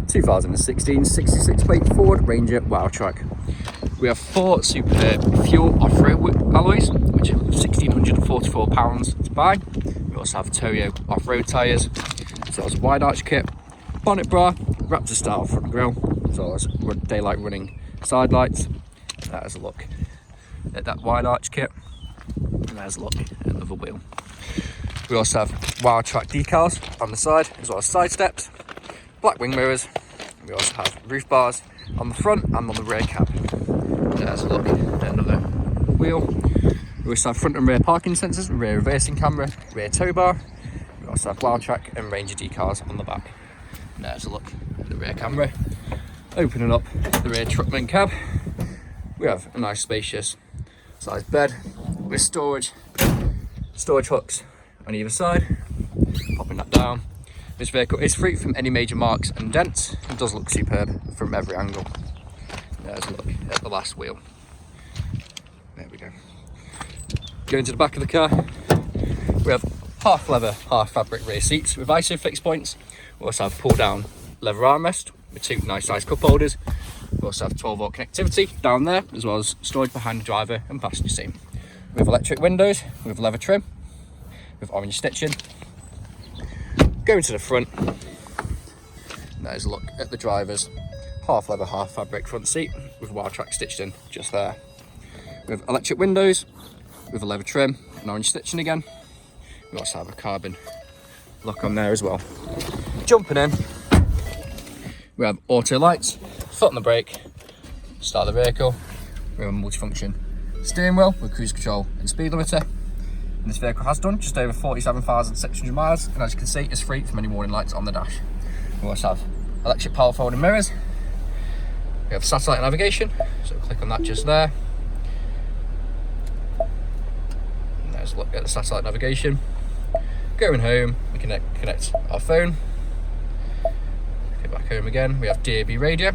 (2016) 66 plate Ford Ranger Wildtrack. We have 4 superb fuel off-road alloys, which are £1,644 to buy. We also have Toyo off-road tyres, as well as a wide arch kit, bonnet bra, Raptor style front grille, as well as daylight running side lights. There's a look at that wide arch kit, and there's a look at the other wheel. We also have Wildtrack decals on the side, as well as side steps, black wing mirrors. We also have roof bars on the front and on the rear cab. There's a look at another wheel. We also have front and rear parking sensors, rear reversing camera, rear tow bar. We also have Wildtrack and Ranger decals on the back. And there's a look at the rear camera. Opening up the rear truckman cab, we have a nice spacious sized bed with storage hooks on either side. Popping that down. This vehicle is free from any major marks and dents. It does look superb from every angle. There's a look at the last wheel. There we go. Going to the back of the car, we have half leather, half fabric rear seats with ISOFIX points. We also have pull down leather armrest with 2 nice sized cup holders. We also have 12-volt connectivity down there, as well as storage behind the driver and passenger seat. We have electric windows with leather trim, with orange stitching. Going to the front, there's a look at the driver's half leather, half fabric front seat with Wildtrack stitched in just there. We have electric windows with a leather trim and orange stitching again. We also have a carbon lock on there as well. Jumping in, we have auto lights, foot on the brake, start the vehicle. We have a multifunction steering wheel with cruise control and speed limiter. And this vehicle has done just over 47,600 miles, and as you can see, it's free from any warning lights on the dash. We also have electric power folding mirrors. We have satellite navigation, so click on that just there. And there's a look at the satellite navigation. Going home, we can connect our phone. Go back home again, we have DAB radio.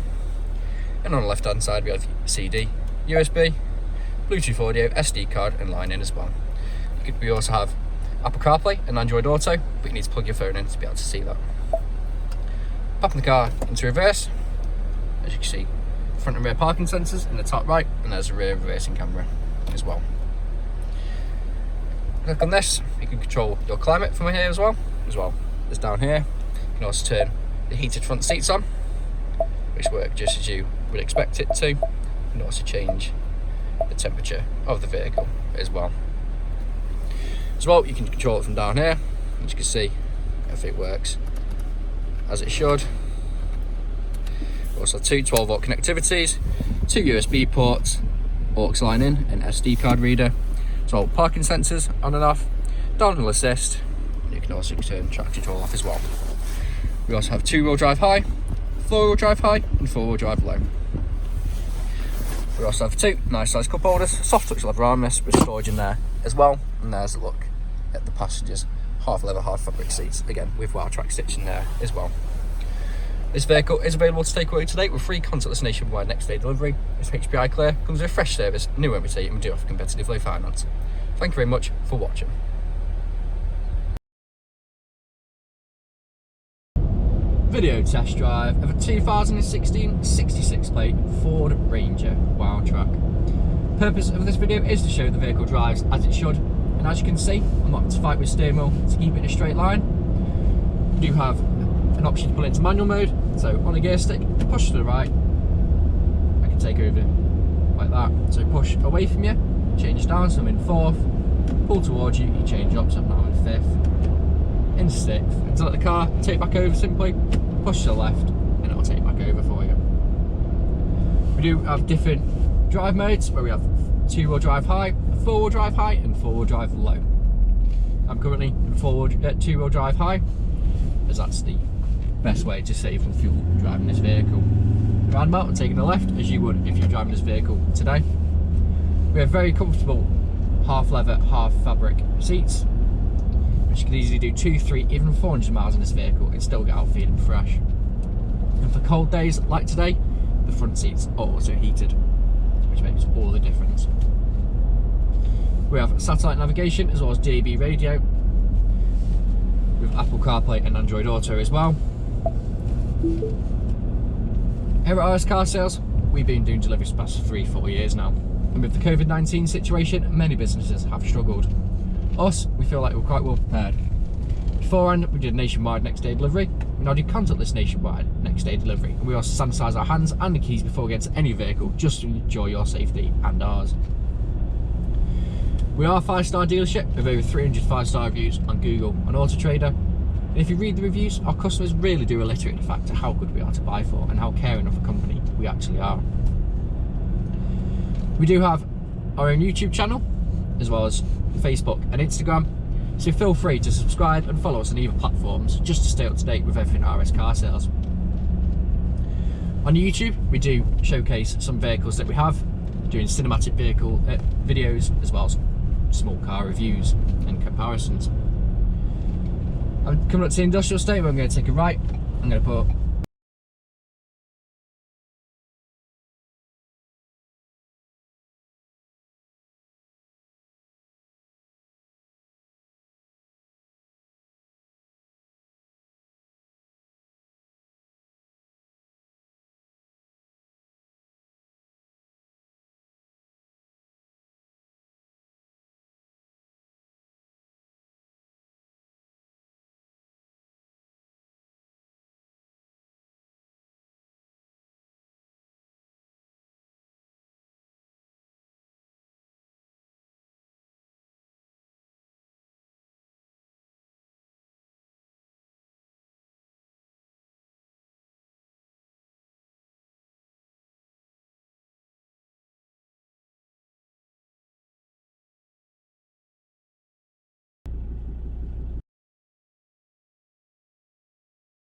And on the left hand side, we have CD, USB, Bluetooth audio, SD card, and line in as well. We also have Apple CarPlay and Android Auto, but you need to plug your phone in to be able to see that. Popping the car into reverse, as you can see, front and rear parking sensors in the top right, and there's a rear reversing camera as well. Click on this, you can control your climate from here as well as down here. You can also turn the heated front seats on, which work just as you would expect it to. You can also change the temperature of the vehicle as well. As well, you can control it from down here. As you can see, everything works as it should. We also have 2 12-volt connectivities, 2 USB ports, aux line in, and SD card reader. So parking sensors on and off, downhill assist. You can also turn traction control off as well. We also have 2-wheel drive high, 4-wheel drive high, and 4-wheel drive low. We also have 2 nice sized cup holders, soft touch leather armrests with storage in there as well. And there's a look at the passengers' half leather, half fabric seats, again with Wildtrack stitching there as well. This vehicle is available to take away today with free contactless nationwide next day delivery. It's HPI clear, comes with a fresh service, new every day, and we do offer competitive low finance. Thank you very much for watching. Video test drive of a 2016 66 plate Ford Ranger Wildtrack. Purpose of this video is to show the vehicle drives as it should, and as you can see, I'm not to fight with steering wheel to keep it in a straight line. We do have an option to pull into manual mode, so on a gear stick, push to the right, I can take over like that. So push away from you, change down, so I'm in 4th, pull towards you, you change up, so I'm now in 5th, in 6th, and to let the car take back over simply, push to the left, and it'll take back over for you. We do have different drive modes, where we have 2-wheel drive high, 4-wheel drive high, and 4-wheel drive low. I'm currently in 2-wheel drive high, as that's the best way to save on fuel driving this vehicle. Roundabout and taking the left, as you would if you're driving this vehicle today. We have very comfortable half leather, half fabric seats, which you can easily do 2, 3, even 400 miles in this vehicle and still get out feeling fresh. And for cold days like today, the front seats are also heated, which makes all the difference. We have satellite navigation as well as DAB radio. with Apple CarPlay and Android Auto as well. Here at RS Car Sales, we've been doing deliveries for the past 3-4 years now, and with the COVID-19 situation, many businesses have struggled. Us, we feel like we're quite well prepared. Beforehand, we did nationwide next day delivery. We now do contactless nationwide next day delivery, and we also sanitise our hands and the keys before we get into any vehicle, just to ensure your safety and ours. We are a 5-star dealership with over 300 5-star reviews on Google and Auto Trader. And if you read the reviews, our customers really do illustrate the fact of how good we are to buy for and how caring of a company we actually are. We do have our own YouTube channel, as well as Facebook and Instagram, so feel free to subscribe and follow us on either platforms just to stay up to date with everything RS Car Sales. On YouTube, we do showcase some vehicles that we have, doing cinematic vehicle videos, as well as small car reviews and comparisons. I'm coming up to the industrial estate where I'm going to take a right. I'm going to put